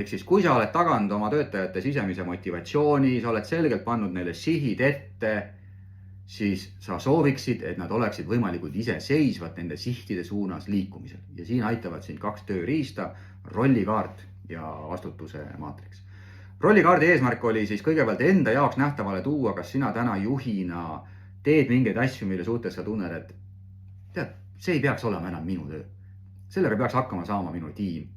Ehk siis, kui sa oled taganud oma töötajate sisemise motivatsiooni, sa oled selgelt pannud neile sihid ette, siis sa sooviksid, et nad oleksid võimalikult iseseisvad nende sihtide suunas liikumisel. Ja siin aitavad sind 2 tööriista, rollikaart ja vastutuse maatriks. Rollikaardi eesmärk oli siis kõigepealt enda jaoks nähtavale tuua, kas sina täna juhina teed mingeid asju, mille suhtes sa tunned, et tead, see ei peaks olema enam minu töö. Sellega peaks hakkama saama minu tiim.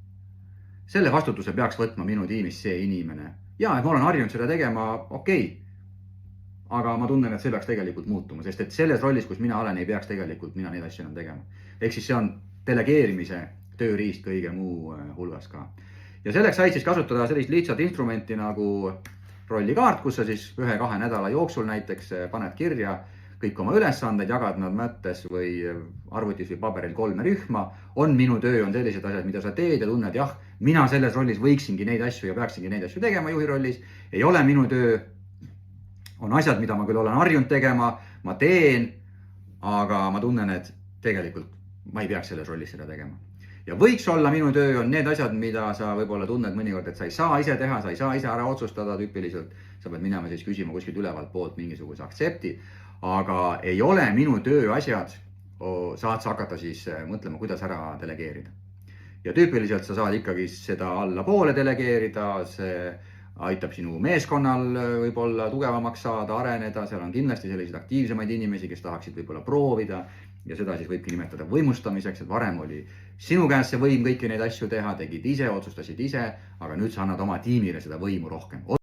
Selle vastutuse peaks võtma minu tiimis see inimene. Ja, et ma olen harjunud seda tegema, okei. Aga ma tunnen, et see peaks tegelikult muutuma, sest et selles rollis, kus mina olen, ei peaks tegelikult mina neid asju enam tegema. Ehk siis see on delegeerimise tööriist kõige muu hulgas ka. Ja selleks said siis kasutada sellist lihtsat instrumenti nagu rollikaart, kus sa siis 1-2 nädala jooksul näiteks paned kirja kõik oma ülesanded, jagad nad mõttes või arvutis või paberil 3 rühma. On minu töö, on sellised asjad, mida sa teed ja tunned, jah, mina selles rollis võiksingi neid asju ja peaksingi neid asju tegema juhi rollis. Ei ole minu töö, on asjad, mida ma küll olen harjunud tegema, ma teen, aga ma tunnen, et tegelikult ma ei peaks selles rollis seda tegema. Ja võiks olla minu töö on need asjad, mida sa võib-olla tunned mõnikord, et sa ei saa ise teha, sa ei saa ise ära otsustada tüüpiliselt. Sa pead minema siis küsima kuskilt ülevalt poolt mingisuguse aktsepti, aga ei ole minu töö asjad, saad sa hakata siis mõtlema, kuidas ära delegeerida. Ja tüüpiliselt sa saad ikkagi seda alla poole delegeerida, see aitab sinu meeskonnal võib-olla tugevamaks saada, areneda, seal on kindlasti selliseid aktiivsemaid inimesi, kes tahaksid võib-olla proovida ja seda siis võibki nimetada võimustamiseks, et varem oli sinu käes see võim kõiki neid asju teha, tegid ise, otsustasid ise, aga nüüd sa annad oma tiimile seda võimu rohkem.